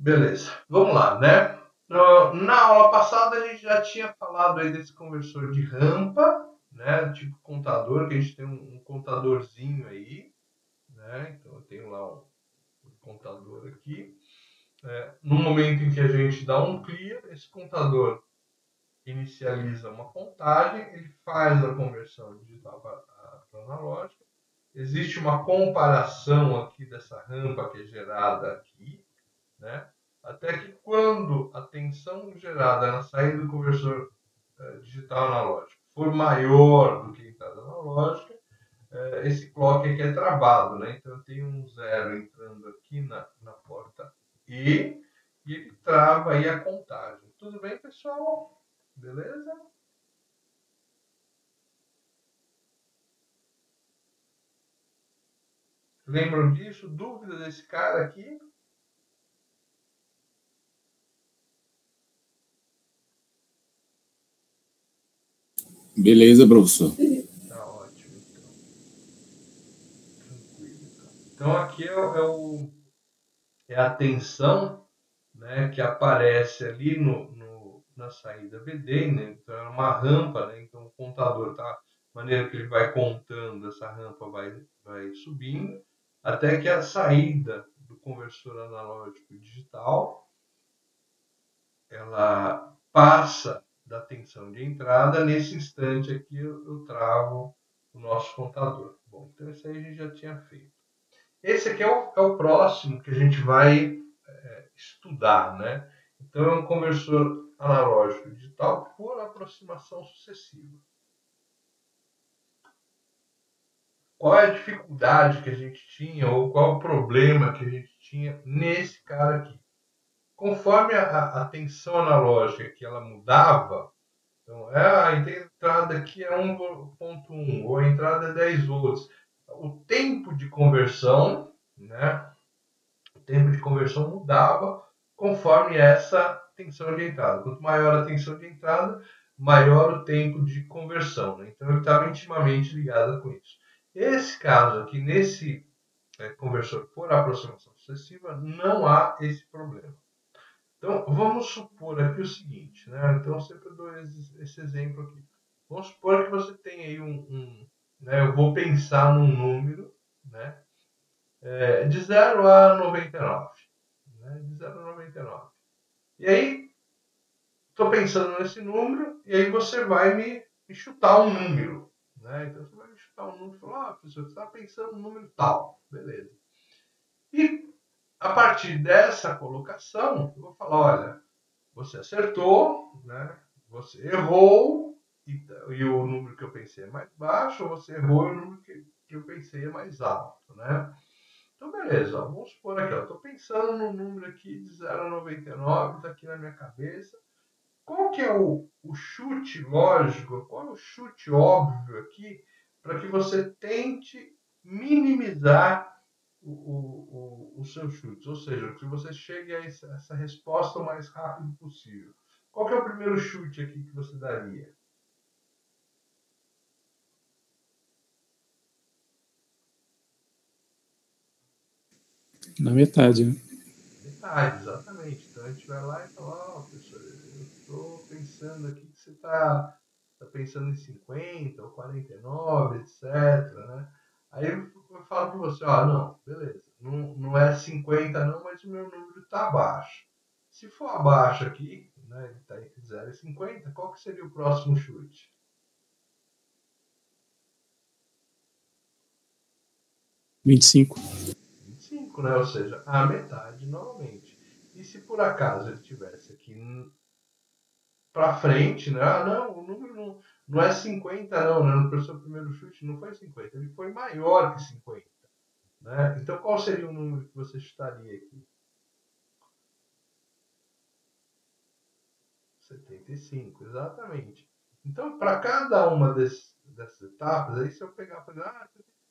Beleza, vamos lá, né? Na aula passada a gente já tinha falado aí desse conversor de rampa, né? Tipo contador, que a gente tem um contadorzinho aí, né? Então eu tenho lá um contador aqui. No momento em que a gente dá um clear, esse contador inicializa uma contagem, ele faz a conversão digital para analógica. Existe uma comparação aqui dessa rampa que é gerada aqui, né? Até que quando a tensão gerada na saída do conversor digital analógico for maior do que a entrada analógica, esse clock aqui é travado, né? Então eu tenho um zero entrando aqui na porta e ele trava aí a contagem. Tudo bem, pessoal? Beleza? Lembram disso? Dúvida desse cara aqui? Beleza, professor. Tá ótimo, então. Tranquilo, então. Então aqui é a tensão, né, que aparece ali na saída VD, né? Então é uma rampa, né? Então o contador tá, de maneira que ele vai contando, essa rampa vai subindo, até que a saída do conversor analógico digital, ela passa da tensão de entrada. Nesse instante aqui eu travo o nosso contador. Bom, então isso aí a gente já tinha feito. Esse aqui é o próximo que a gente vai estudar, né? Então é um conversor analógico digital por aproximação sucessiva. Qual é a dificuldade que a gente tinha ou qual o problema que a gente tinha nesse cara aqui? Conforme a tensão analógica que ela mudava, então a entrada aqui é 1.1 ou a entrada é 10 volts. O tempo de conversão, né? O tempo de conversão mudava conforme essa tensão de entrada. Quanto maior a tensão de entrada, maior o tempo de conversão, né? Então ele estava intimamente ligado com isso. Esse caso aqui, nesse conversor por aproximação sucessiva, não há esse problema. Então vamos supor aqui o seguinte, né? Então eu sempre dou esse exemplo aqui. Vamos supor que você tem aí né? Eu vou pensar num número, né? De 0 a 99. Né? De 0 a 99. E aí, estou pensando nesse número, e aí você vai me chutar um número. Né? Então você vai me chutar um número e falar, professor, você está pensando no número tal. Beleza. E a partir dessa colocação, eu vou falar, olha, você acertou, né? Você errou, e o número que eu pensei é mais baixo, ou você errou e o número que eu pensei é mais alto, né? Então, beleza, ó, vamos supor aqui, estou pensando no número aqui de 0 a 99, está aqui na minha cabeça. Qual que é o chute lógico, qual é o chute óbvio aqui para que você tente minimizar os seus chutes? Ou seja, que você chegue a essa resposta o mais rápido possível. Qual que é o primeiro chute aqui que você daria? Na metade, né? Metade, exatamente. Então a gente vai lá e fala, ó, professor, eu estou pensando aqui que você está pensando em 50 ou 49, etc. Né? Aí eu falo para você, ó, não, beleza, não é 50 não, mas o meu número está abaixo. Se for abaixo aqui, né, ele está entre 0 e 50, qual que seria o próximo chute? 25. 25, né? Ou seja, a metade novamente. E se por acaso ele tivesse aqui para frente, né? Ah, não, o número não é 50 não, né? No seu primeiro chute não foi 50, ele foi maior que 50. Né? Então qual seria o número que você chutaria aqui? 75, exatamente. Então, para cada uma dessas etapas, aí se eu pegar, por exemplo,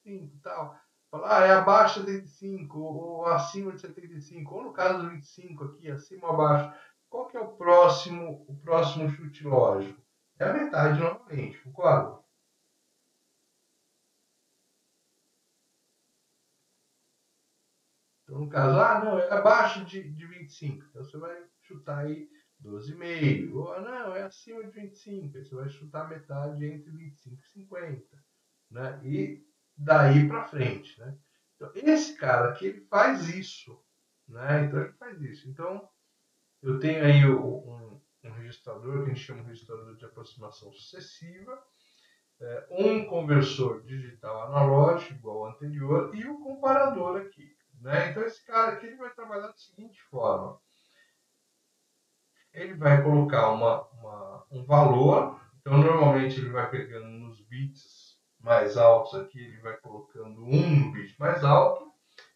75 e tal, falar, é abaixo de 75 ou acima de 75, ou no caso do 25 aqui, acima ou abaixo, qual que é o próximo chute lógico? É a metade novamente, concorda? Então, no caso, não, é abaixo de 25. Então você vai chutar aí 12,5. Ou não, é acima de 25. Aí você vai chutar metade entre 25 e 50. Né? E daí para frente. Né? Então, esse cara aqui, ele faz isso. Né? Então ele faz isso. Então, eu tenho aí um registrador, que a gente chama de registrador de aproximação sucessiva, um conversor digital analógico, igual ao anterior, e o comparador aqui. Né? Então, esse cara aqui ele vai trabalhar da seguinte forma. Ele vai colocar um valor, então normalmente ele vai pegando nos bits mais altos aqui, ele vai colocando 1 no bit mais alto,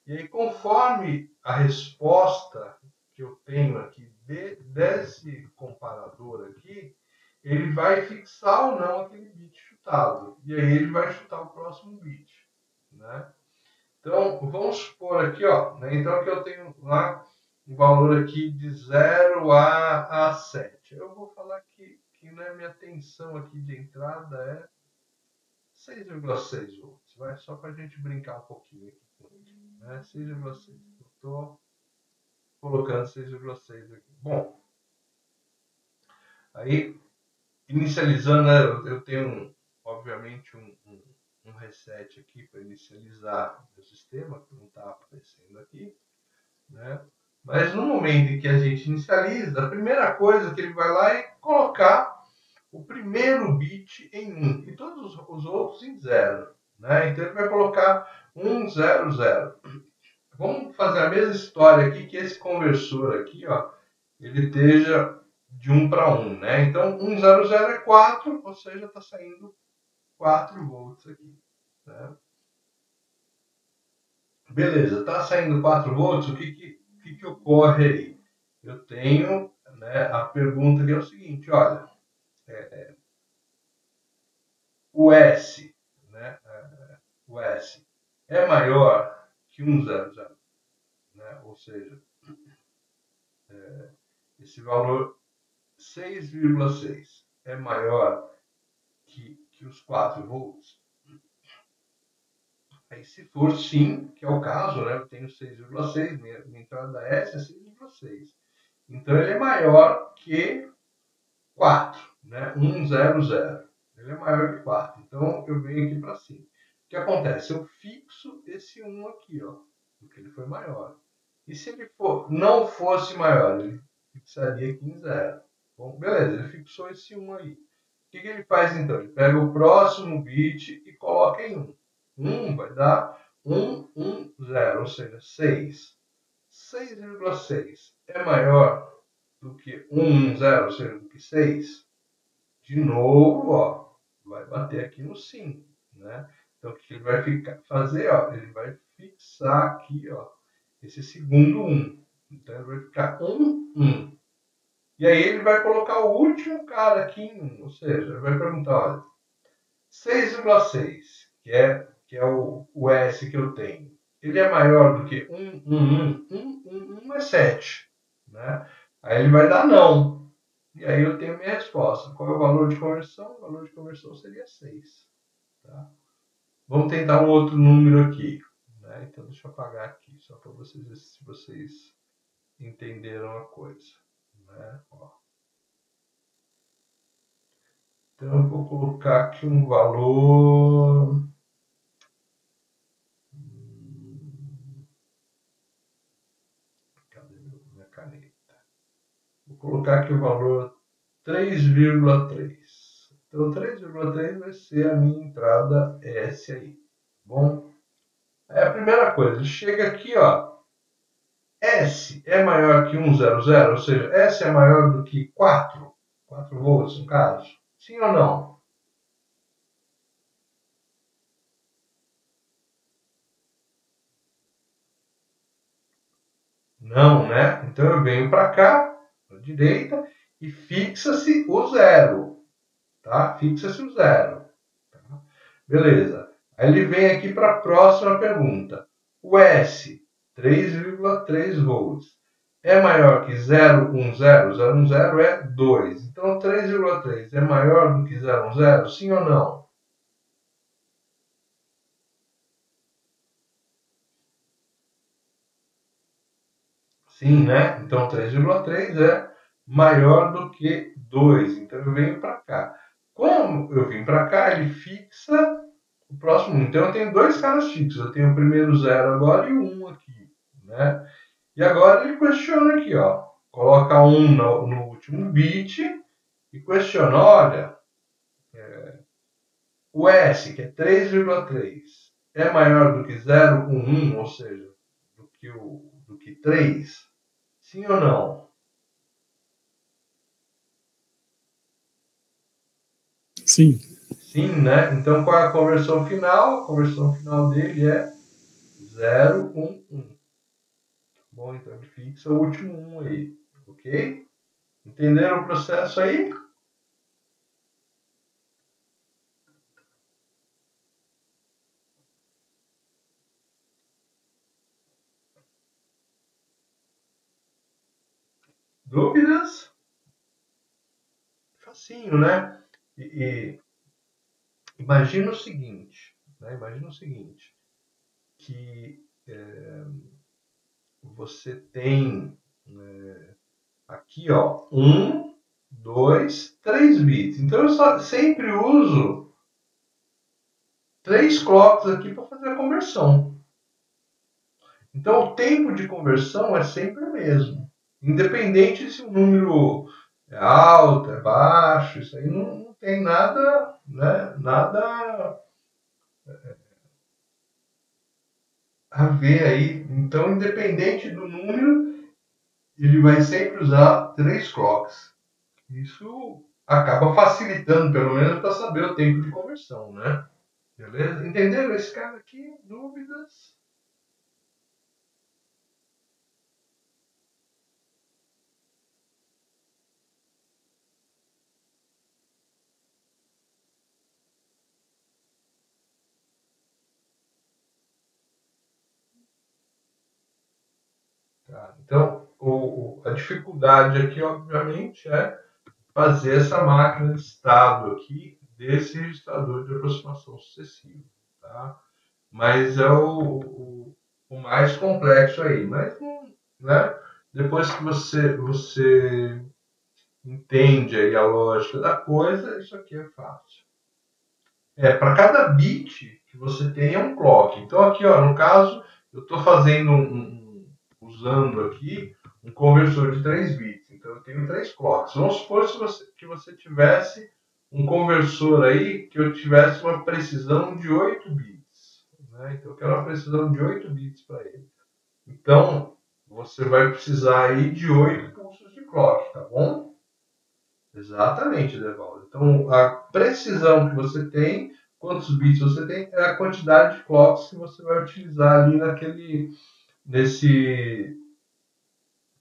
e aí conforme a resposta que eu tenho aqui desse comparador aqui, ele vai fixar ou não aquele bit chutado. E aí ele vai chutar o próximo bit. Né? Então, vamos supor aqui, ó, né? Então aqui eu tenho lá um valor aqui de 0 a 7. Eu vou falar que né, minha tensão aqui de entrada é 6,6 volts. Vai só para a gente brincar um pouquinho aqui com ele. Né? 6,6. Eu estou colocando 6,6 aqui. Bom, aí, inicializando, né, eu tenho, obviamente, um reset aqui para inicializar o sistema, que não está aparecendo aqui. Né? Mas no momento em que a gente inicializa, a primeira coisa que ele vai lá é colocar o primeiro bit em 1 e todos os outros em 0. Né? Então ele vai colocar 1, 0, 0. Vamos fazer a mesma história aqui, que esse conversor aqui, ó, ele esteja de 1 para 1. Né? Então 1, 0, 0 é 4, ou seja, está saindo 4 volts aqui. Né? Beleza, está saindo 4 volts, o que ocorre aí? Eu tenho, né, a pergunta que é o seguinte, olha, o S, né, o S é maior que 100, né, ou seja, esse valor 6,6 é maior que os 4 volts? Aí, se for sim, que é o caso, né, eu tenho 6,6, minha entrada S é 6,6. Então, ele é maior que 4, né? 100. Ele é maior que 4. Então, eu venho aqui para cima. O que acontece? Eu fixo esse 1 aqui, ó, porque ele foi maior. E se ele não fosse maior, ele fixaria aqui em 0. Bom, beleza, ele fixou esse 1 aí. O que ele faz então? Ele pega o próximo bit e coloca em 1. 1 vai dar 1, 1, 0, ou seja, 6. 6,6 é maior do que 1, 0, ou seja, do que 6, de novo, ó, vai bater aqui no 5, né? Então, o que ele vai fazer? Ó, ele vai fixar aqui, ó, esse segundo 1. Então, ele vai ficar 1, 1. E aí, ele vai colocar o último cara aqui em 1, ou seja, ele vai perguntar, olha, 6,6, que é o S que eu tenho, ele é maior do que 1, 1, 1, 1, 1, 1 é 7, né? Aí ele vai dar não. E aí eu tenho minha resposta. Qual é o valor de conversão? O valor de conversão seria 6. Tá? Vamos tentar um outro número aqui. Né? Então deixa eu apagar aqui, só para vocês verem se vocês entenderam a coisa. Né? Ó. Então eu vou colocar aqui um valor. Cadê minha caneta? Vou colocar aqui o valor 3,3. Então 3,3 vai ser a minha entrada S aí. Bom? É a primeira coisa, chega aqui, ó. S é maior que 100, ou seja, S é maior do que 4 volts no caso? Sim ou não? Não, né? Então eu venho para cá, para a direita, e fixa-se o 0. Tá? Fixa-se o 0. Tá? Beleza. Aí ele vem aqui para a próxima pergunta. O S, 3,3 volts, é maior que 0,10? 0,10 é 2. Então 3,3 é maior do que 0,10? Sim ou não? Sim, né? Então 3,3 é maior do que 2. Então eu venho para cá. Como eu vim para cá, ele fixa o próximo 1. Então eu tenho dois caras fixos. Eu tenho o primeiro 0 agora e o 1 aqui, né? E agora ele questiona aqui, ó. Coloca 1 no último bit e questiona, olha, o S, que é 3,3, é maior do que 0,11, ou seja, do que 3? Sim ou não? Sim. Sim, né? Então qual é a conversão final? A conversão final dele é 0,11. Bom, então ele fixa o último 1 aí, ok? Entenderam o processo aí? Dúvidas? Facinho, né? E imagina o seguinte, né? Imagina o seguinte, que você tem aqui, ó, 1, 2, 3 bits. Então eu sempre uso 3 clocks aqui para fazer a conversão. Então o tempo de conversão é sempre o mesmo. Independente se o número é alto, é baixo, isso aí não tem nada, né, nada a ver aí. Então, independente do número, ele vai sempre usar 3 clocks. Isso acaba facilitando, pelo menos, para saber o tempo de conversão, né? Beleza? Entenderam esse cara aqui? Dúvidas? Tá. Então, a dificuldade aqui, obviamente, é fazer essa máquina de estado aqui desse registrador de aproximação sucessiva. Tá? Mas é o mais complexo aí. Mas, né, depois que você entende aí a lógica da coisa, isso aqui é fácil. Para cada bit que você tem é um clock. Então aqui, ó, no caso, eu estou fazendo usando aqui um conversor de 3 bits. Então eu tenho 3 clocks. Vamos supor que você tivesse um conversor aí que eu tivesse uma precisão de 8 bits. Né? Então eu quero uma precisão de 8 bits para ele. Então você vai precisar aí de 8 pulsos de clock, tá bom? Exatamente, Devaldo. Então, a precisão que você tem, quantos bits você tem, é a quantidade de clocks que você vai utilizar ali nesse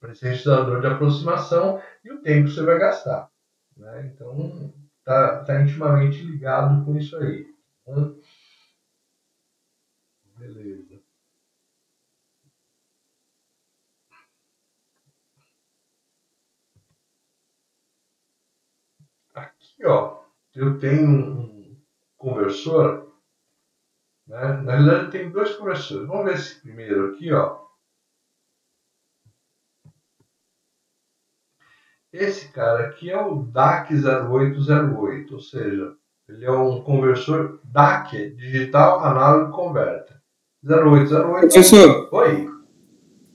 registrador de aproximação e o tempo que você vai gastar. Né? Então, tá intimamente ligado com isso aí. Beleza. Aqui, ó, eu tenho um conversor. Né? Na realidade, eu tenho dois conversores. Vamos ver esse primeiro aqui, ó. Esse cara aqui é o DAC 0808, ou seja, ele é um conversor DAC, Digital Analog Converter. 0808. Professor, Oi.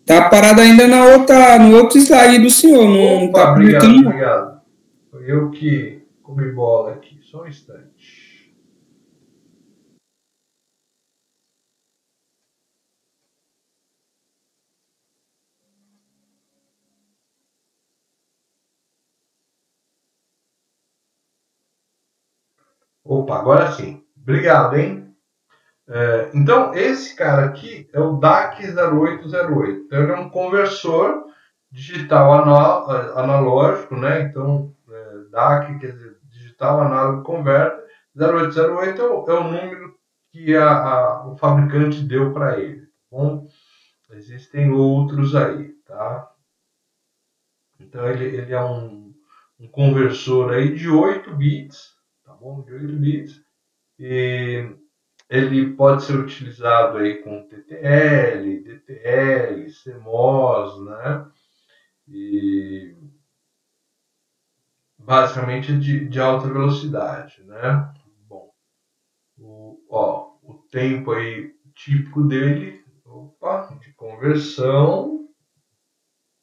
tá parado ainda no outro slide do senhor, não Opa, tá obrigado, publicando não. obrigado. Foi eu que comi bola aqui, só um instante. Opa, agora sim. Obrigado, hein? Então, esse cara aqui é o DAC 0808. Então, ele é um conversor digital analógico, né? Então, DAC quer dizer Digital Analog Converter. 0808 é o número que o fabricante deu para ele. Tá bom? Existem outros aí, tá? Então, ele é um conversor aí de 8 bits, tá bom? De 8 bits. E Ele pode ser utilizado aí com TTL, DTL, CMOS, né? E basicamente de alta velocidade, né? Bom, o tempo aí típico dele, de conversão,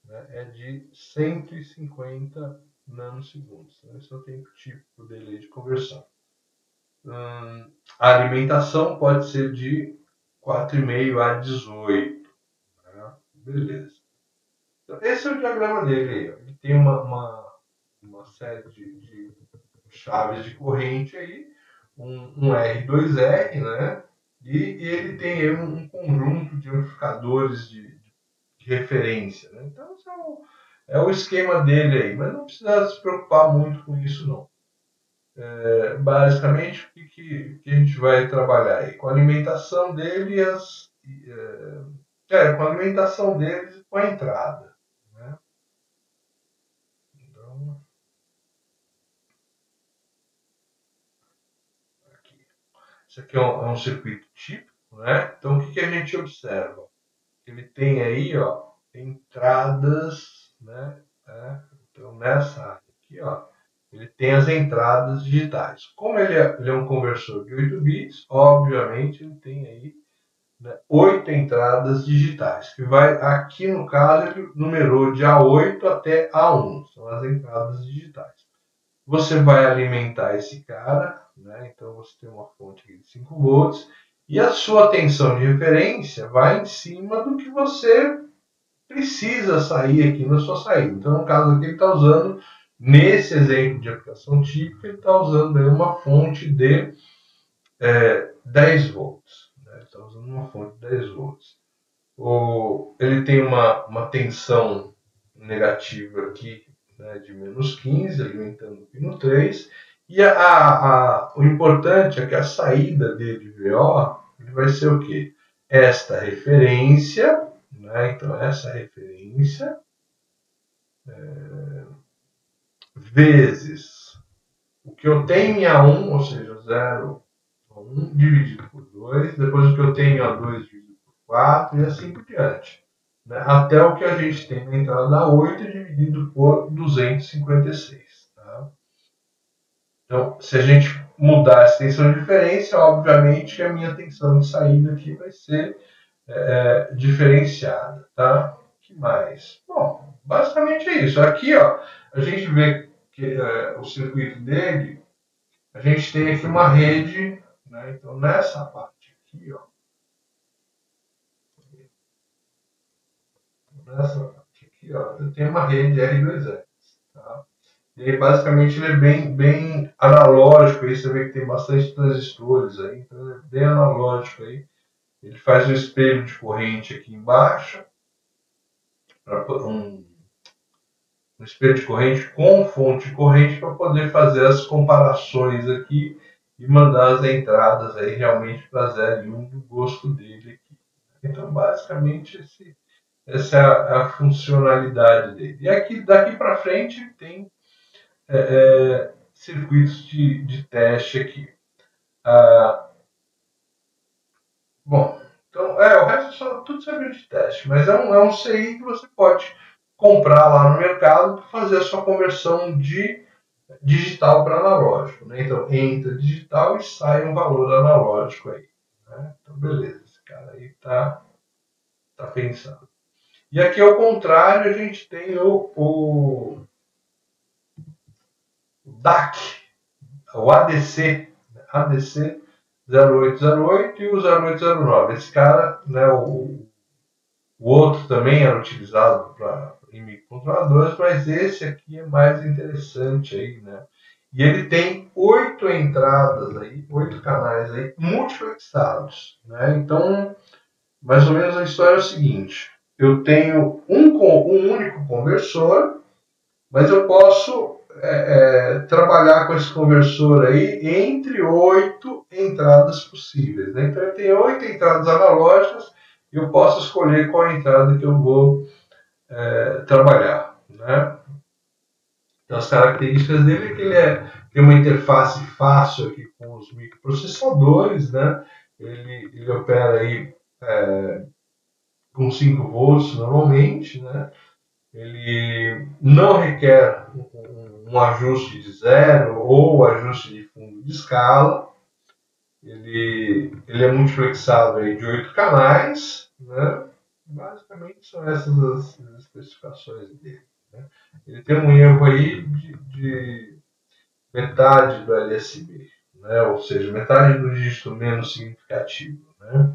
né, é de 150 nanosegundos. Né? Esse é o tempo típico dele de conversão. A alimentação pode ser de 4,5 a 18. Né? Beleza. Então, esse é o diagrama dele. Ele tem uma série de chaves de corrente aí, um R2R, né? E ele tem aí um conjunto de amplificadores de referência. Né? Então, esse é o esquema dele aí, mas não precisa se preocupar muito com isso, não. Basicamente, o que a gente vai trabalhar aí? Com a alimentação dele com a alimentação deles e com a entrada. Né? Então, aqui. Isso aqui é um circuito típico, né? Então, o que a gente observa? Ele tem aí, ó, entradas, né? Então, nessa área aqui, ó, ele tem as entradas digitais. Como ele é um conversor de 8 bits, obviamente ele tem aí, né, 8 entradas digitais, que vai, aqui no caso, ele numerou de A8 até A1, são as entradas digitais. Você vai alimentar esse cara, né? Então você tem uma fonte de 5 volts, e a sua tensão de referência vai em cima do que você precisa sair aqui na sua saída. Então, no caso aqui, ele está usando, nesse exemplo de aplicação típica, ele está usando aí uma fonte de 10 volts. Né? Ele está usando uma fonte de 10 volts. Ele tem uma tensão negativa aqui, né, de menos 15, alimentando o pino 3. E o importante é que a saída dele de VO ele vai ser o quê? Esta referência, né? Então, essa referência vezes o que eu tenho em A1, ou seja, 0, 1 dividido por 2, depois o que eu tenho em A2 dividido por 4 e assim por diante. Né? Até o que a gente tem na entrada A8 dividido por 256. Tá? Então, se a gente mudar essa tensão de referência, obviamente a minha tensão de saída aqui vai ser diferenciada. Tá? O que mais? Bom, basicamente é isso. Aqui, ó, a gente vê que o circuito dele, a gente tem aqui uma rede, né? Então nessa parte aqui, ó, eu tenho uma rede R2S, tá? E aí basicamente ele é bem analógico, aí você vê que tem bastante transistores aí, então ele é bem analógico aí. Ele faz um espelho de corrente aqui embaixo, um espelho de corrente com fonte de corrente para poder fazer as comparações aqui e mandar as entradas aí realmente para 0 e 1 do gosto dele aqui. Então, basicamente, essa é a funcionalidade dele. E aqui, daqui para frente, tem circuitos de teste aqui. Bom, então, o resto só tudo serve de teste, mas é um CI que você pode comprar lá no mercado para fazer a sua conversão de digital para analógico. Né? Então, entra digital e sai um valor analógico aí. Né? Então, beleza, esse cara aí tá pensando. E aqui, ao contrário, a gente tem o DAC, o ADC 0808 e o 0809. Esse cara, né, o outro também era utilizado em microcontroladores, mas esse aqui é mais interessante aí, né? E ele tem 8 entradas aí, 8 canais aí, multiplexados, né? Então, mais ou menos a história é o seguinte: eu tenho um único conversor, mas eu posso trabalhar com esse conversor aí entre 8 entradas possíveis. Né? Então, eu tenho 8 entradas analógicas e eu posso escolher qual entrada que eu vou trabalhar. Né? Então, as características dele é que ele tem uma interface fácil aqui com os microprocessadores, né? ele opera aí com 5 volts normalmente, né? Ele não requer um ajuste de zero ou ajuste de fundo de escala. Ele é multiplexado aí de 8 canais, né? Basicamente são essas as especificações dele, né? Ele tem um erro aí de metade do LSB, né? Ou seja, metade do dígito menos significativo, né?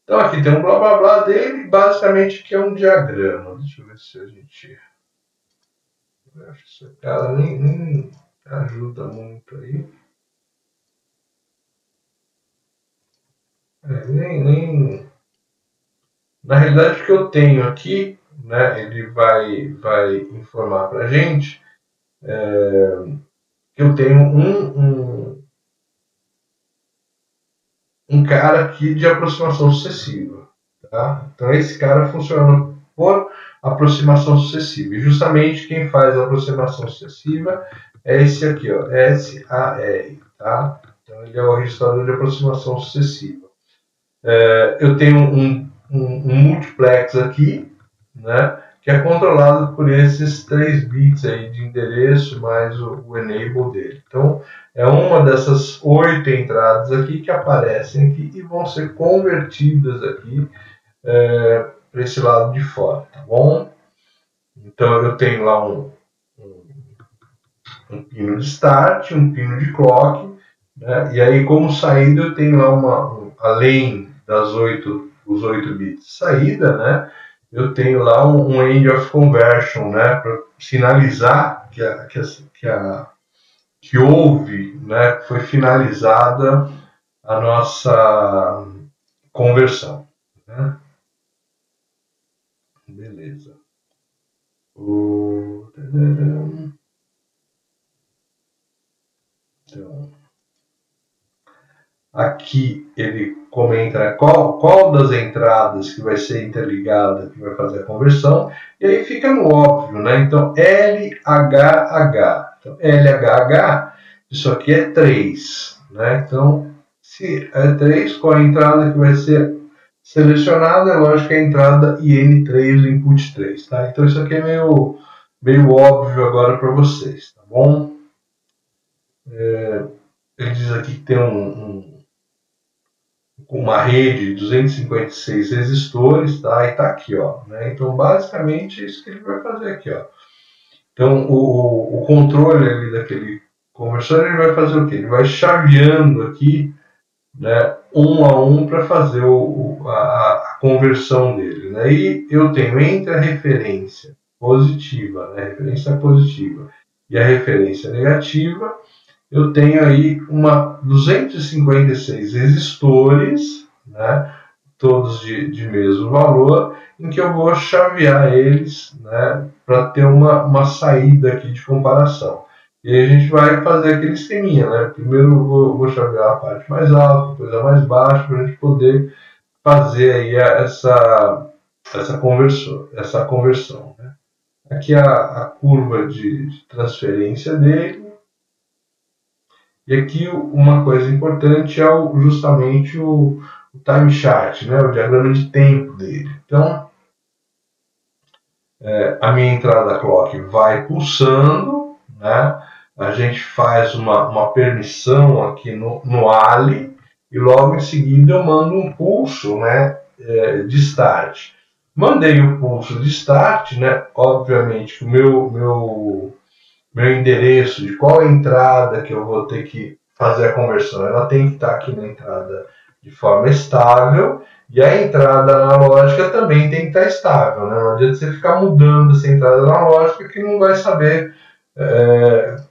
Então aqui tem um blá blá blá dele, basicamente que é um diagrama. Deixa eu ver se a gente... Eu acho que esse cara nem ajuda muito aí. Nem... Na realidade, o que eu tenho aqui, né, ele vai informar para a gente que eu tenho um cara aqui de aproximação sucessiva. Tá? Então, esse cara funciona por aproximação sucessiva. E justamente quem faz a aproximação sucessiva é esse aqui, ó, SAR. Tá? Então, ele é o registrador de aproximação sucessiva. Eu tenho um multiplex aqui, né, que é controlado por esses 3 bits aí de endereço mais o enable dele. Então, é uma dessas 8 entradas aqui que aparecem aqui e vão ser convertidas aqui para esse lado de fora, tá bom? Então, eu tenho lá um pino de start, um pino de clock, né, e aí como saída eu tenho lá além das os 8 bits de saída, né, eu tenho lá um end of conversion, né, para sinalizar que houve, né, foi finalizada a nossa conversão, né? Beleza. Então, aqui ele comenta qual das entradas que vai ser interligada que vai fazer a conversão, e aí fica no óbvio, né? Então, LHH. Então, LHH, isso aqui é 3, né? Então, se é 3, qual a entrada que vai ser selecionada? É lógico que é a entrada IN3, o input 3, tá? Então, isso aqui é meio óbvio agora para vocês, tá bom? Ele diz aqui que tem uma rede de 256 resistores, tá? E tá aqui, ó, né? Então, basicamente, é isso que ele vai fazer aqui, ó. Então, o controle ali daquele conversor, ele vai fazer o quê? Ele vai chaveando aqui, né, um a um para fazer a conversão dele, né? E eu tenho entre a referência positiva, né, referência positiva e a referência negativa, eu tenho aí 256 resistores, né, todos de mesmo valor, em que eu vou chavear eles, né, para ter uma saída aqui de comparação. E aí a gente vai fazer aquele esqueminha, né? Primeiro eu vou chavear a parte mais alta, depois a mais baixa, para a gente poder fazer aí essa conversão. Né? Aqui a curva de transferência dele. E aqui uma coisa importante é justamente o time chart, né? O diagrama de tempo dele. Então, a minha entrada clock vai pulsando, né? A gente faz uma permissão aqui no ALI e logo em seguida eu mando um pulso, né, de start. Mandei o pulso de start, né? Obviamente o meu endereço de qual é a entrada que eu vou ter que fazer a conversão, ela tem que estar aqui na entrada de forma estável, e a entrada analógica também tem que estar estável, né? Não adianta você ficar mudando essa entrada analógica que não vai saber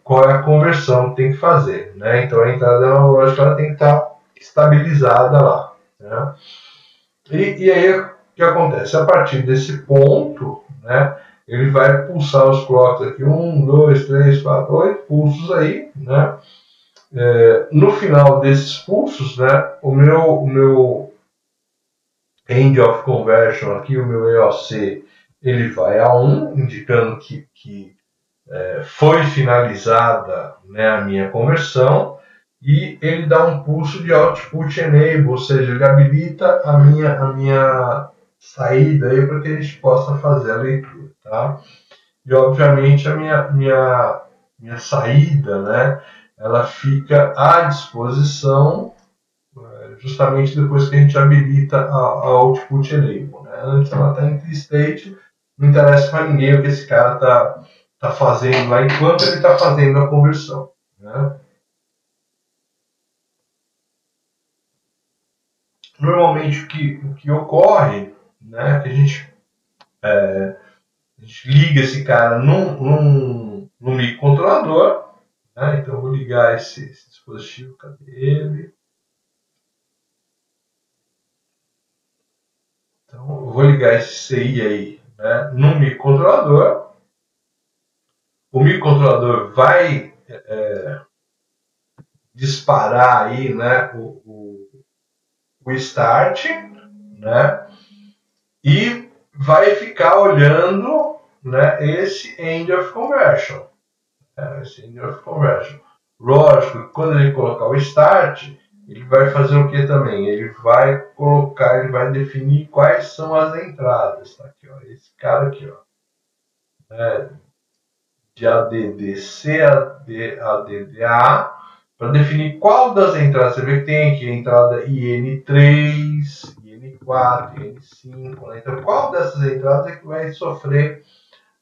qual é a conversão que tem que fazer, né? Então a entrada analógica ela tem que estar estabilizada lá, né? E aí o que acontece? A partir desse ponto, né, ele vai pulsar os clocks aqui, 1, 2, 3, 4, 8 pulsos aí, né? No final desses pulsos, né, o meu end of conversion aqui, o meu EOC, ele vai a 1, indicando que foi finalizada, né, a minha conversão, e ele dá um pulso de output enable, ou seja, ele habilita a minha saída aí para que a gente possa fazer a leitura, tá? E obviamente a minha saída, né, ela fica à disposição justamente depois que a gente habilita a output enable, né? Antes ela está em state, não interessa para ninguém o que esse cara tá fazendo lá enquanto ele está fazendo a conversão, né? Normalmente o que ocorre, né, que a gente liga esse cara num microcontrolador, né? Então eu vou ligar esse dispositivo, cadê ele? Então eu vou ligar esse CI aí, né, num microcontrolador. O microcontrolador vai disparar aí, né, o start, né, e vai ficar olhando, né, esse end of conversion. Esse end of conversion. Lógico que quando ele colocar o start, ele vai fazer o que também? Ele vai colocar, ele vai definir quais são as entradas. Tá aqui, ó, esse cara aqui, ó. De ADDC a ADDA, para definir qual das entradas. Você vê que tem aqui a entrada IN3, IN4, IN5. Né? Então, qual dessas entradas é que vai sofrer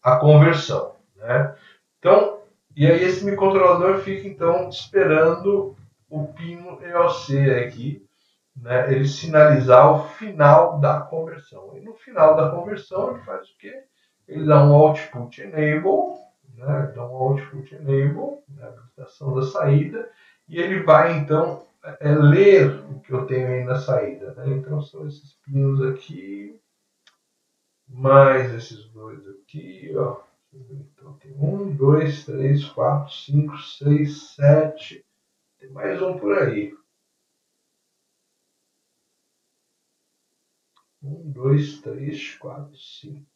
a conversão? Né? Então, e aí esse microcontrolador fica então esperando o pino EOC aqui, né, ele sinalizar o final da conversão. E no final da conversão ele faz o quê? Ele dá um output enable, né, dá um output enable, né, a habilitação da saída, e ele vai então ler o que eu tenho aí na saída. Né? Então são esses pinos aqui, mais esses dois aqui, ó. Então tem 1, 2, 3, 4, 5, 6, 7. Tem mais um por aí. 1, 2, 3, 4, 5,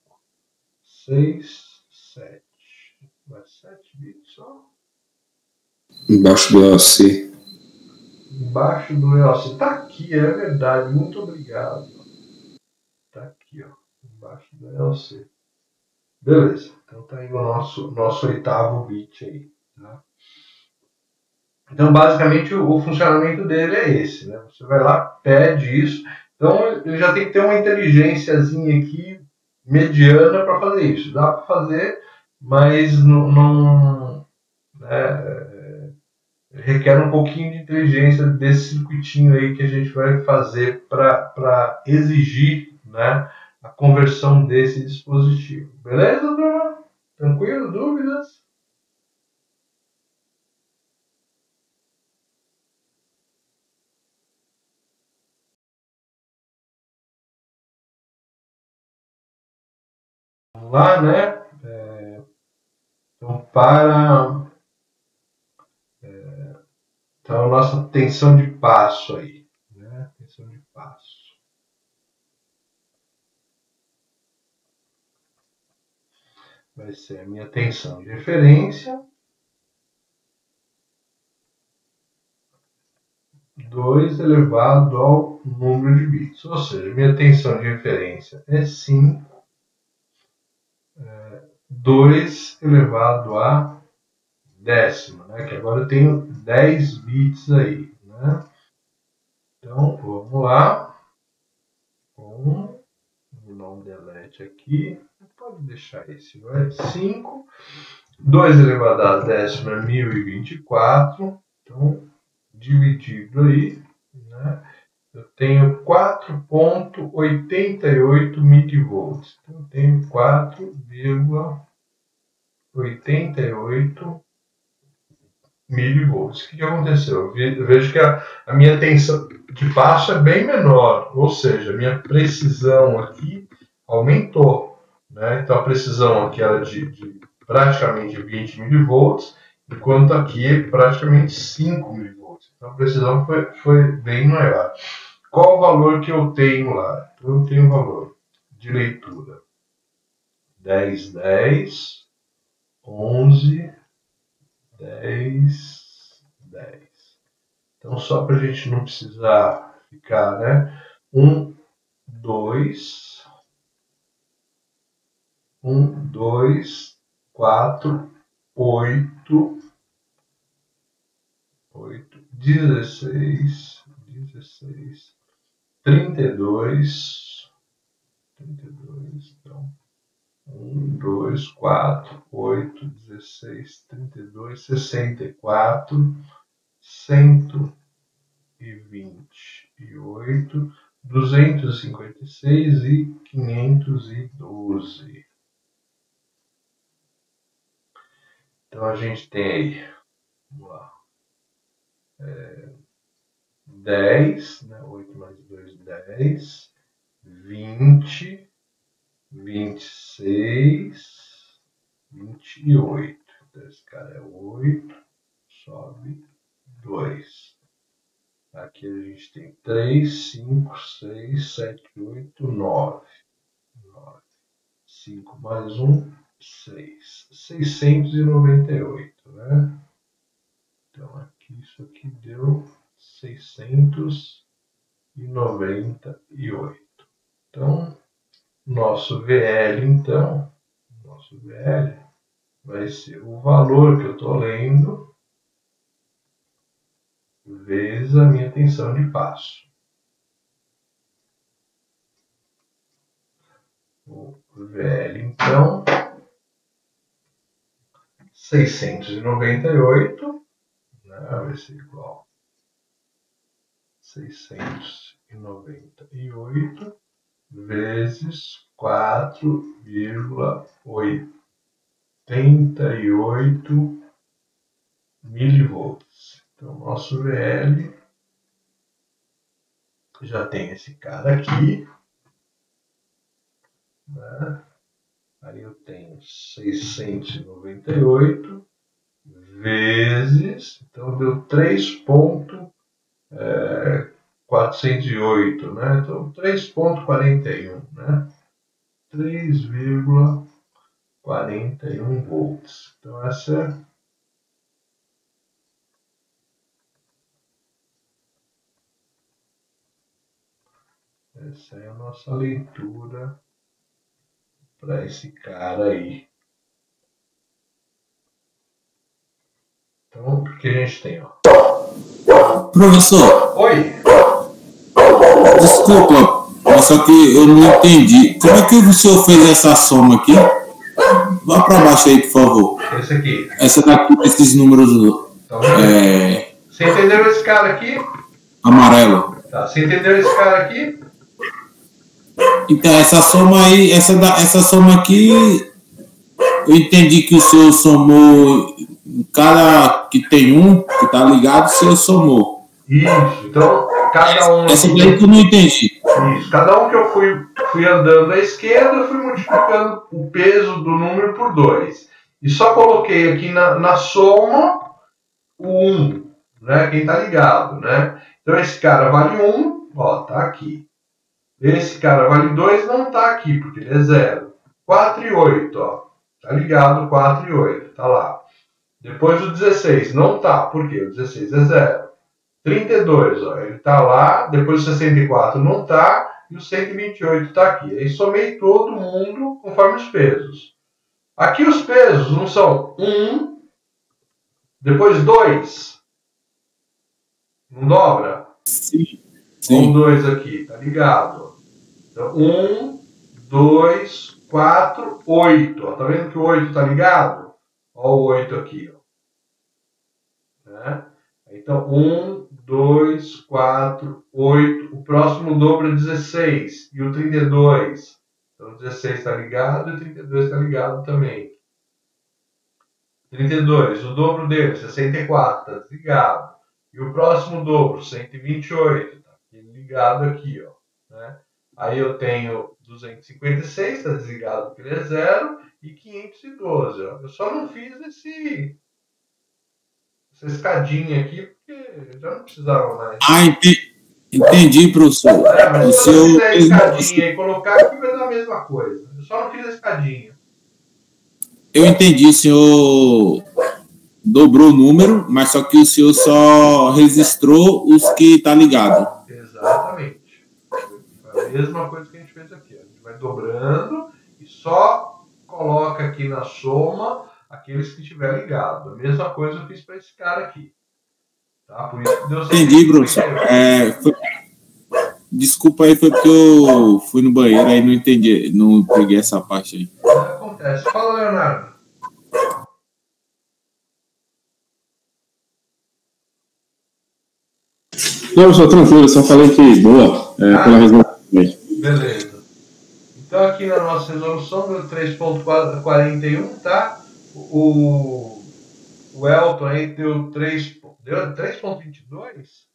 6, 7. Mais 7 bits só. Embaixo do EOC. Embaixo do EOC. Tá aqui, é verdade. Muito obrigado. Tá aqui, ó. Embaixo do EOC. Beleza. Então tá aí o nosso oitavo bit aí. Tá? Então, basicamente, o funcionamento dele é esse. Né? Você vai lá, pede isso. Então, ele já tem que ter uma inteligênciazinha aqui mediana para fazer isso. Dá para fazer, mas não requer um pouquinho de inteligência desse circuitinho aí que a gente vai fazer para exigir, né, a conversão desse dispositivo. Beleza, turma? Tranquilo? Dúvidas? Vamos lá, né? Então, então, a nossa tensão de passo aí. Né? Tensão de passo. Vai ser a minha tensão de referência. 2 elevado ao número de bits. Ou seja, minha tensão de referência é 5. 2 elevado a décima, né? Que agora eu tenho 10 bits aí, né? Então, vamos lá. Vou dar um delete aqui. Pode deixar esse, vai. 5. 2 elevado a décima é 1024. Então, dividido aí, né? Eu tenho 4,88 milivolts. Então, eu tenho 4,88 milivolts. O que aconteceu? Eu vejo que a minha tensão de passo é bem menor, ou seja, a minha precisão aqui aumentou. Né? Então a precisão aqui era de praticamente 20 milivolts, enquanto aqui é praticamente 5 milivolts. Então a precisão foi bem maior. Qual o valor que eu tenho lá? Eu tenho um valor de leitura 10, 10, 11, 10, 10. Então, só para a gente não precisar ficar, né? 1, 2, 4, 8, 16, 32, então, 1, 2, 4, 8, 16, 32, 64, 128, 256 e 512. Então a gente tem aí, vamos lá, 10, né? 8 mais 2, 10, 20, 26, 28. Então esse cara é 8, sobe 2. Aqui a gente tem 3, 5, 6, 7, 8, 9. 5 mais 1, 6. 698, né? Então aqui, isso aqui deu 698. Então, nosso VL, então, vai ser o valor que eu estou lendo vezes a minha tensão de passo. O VL, então, 698, né, vai ser igual a 698 vezes 4,88 milivolts. Então, nosso VL já tem esse cara aqui, né? Aí eu tenho 698 vezes, então deu 3,408, né? Então 3,41, né? 3,41 volts. Então essa é a nossa leitura para esse cara aí. Então, o que a gente tem, ó? Professor. Oi. Desculpa, mas só que eu não entendi. Como é que o senhor fez essa soma aqui? Vá para baixo aí, por favor. Esse aqui. Essa daqui, esses números. Então, você entendeu esse cara aqui? Amarelo. Tá, você entendeu esse cara aqui? Então, essa soma aí, essa soma aqui, eu entendi que o senhor somou, cada que tem um, que tá ligado, o senhor somou. Isso, então, cada um... Essa daí que eu não entendi. Isso, cada um que eu fui andando à esquerda, eu fui multiplicando o peso do número por 2. E só coloquei aqui na soma o 1, né, quem tá ligado, né? Então, esse cara vale 1, ó, tá aqui. Esse cara vale 2, não tá aqui, porque ele é 0. 4 e 8, ó. Tá ligado, 4 e 8, tá lá. Depois o 16, não tá, por quê? O 16 é 0. 32, ó, ele tá lá. Depois o 64 não tá. E o 128 tá aqui. Aí somei todo mundo conforme os pesos. Aqui os pesos não são 1, depois 2. Não dobra? Sim. Sim. 2 aqui, tá ligado? Então, 1, 2, 4, 8. Ó, tá vendo que o 8 tá ligado? Ó o 8 aqui. Ó. Né? Então, 1, 2, 4, 8. O próximo dobro é 16. E o 32. Então, 16 está ligado e o 32 está ligado também. 32, o dobro dele, 64, está desligado. E o próximo dobro, 128, está ligado aqui, ó. Né? Aí eu tenho 256, está desligado porque ele é 0, e 512, ó. Eu só não fiz essa escadinha aqui, porque já não precisava mais. Ah, entendi, professor. Mas se eu fizer a escadinha e colocar aqui, vai dar a mesma coisa. Eu só não fiz a escadinha. Eu entendi, senhor. dobrou o número, mas só que o senhor só registrou os que tá ligado. Exatamente. Foi a mesma coisa que a gente fez aqui. A gente vai dobrando e só coloca aqui na soma aqueles que estiver ligado. A mesma coisa eu fiz para esse cara aqui. Tá? Por isso que deu certo. Entendi, professor. Desculpa aí, foi porque eu fui no banheiro aí não entendi, não peguei essa parte aí. Acontece. Fala, Leonardo. Não, eu sou tranquilo, só falei que boa pela resolução. Beleza. Então aqui na nossa resolução deu 3.41, tá? O Elton aí deu 3.22?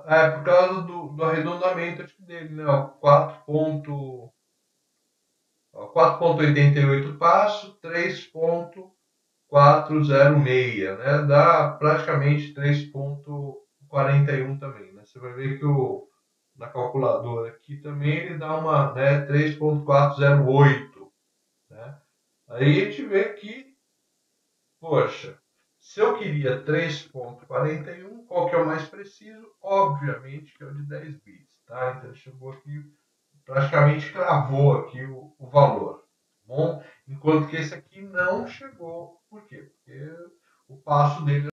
É por causa do arredondamento dele, né? 4.88 passo, 3.406, né? Dá praticamente 3.41 também, né? Você vai ver que na calculadora aqui também ele dá uma, né, 3.408, né? Aí a gente vê que, poxa, se eu queria 3.41, qual que é o mais preciso? Obviamente que é o de 10 bits, tá? Então ele chegou aqui, praticamente cravou aqui o valor, bom? Enquanto que esse aqui não chegou. Por quê? Porque o passo dele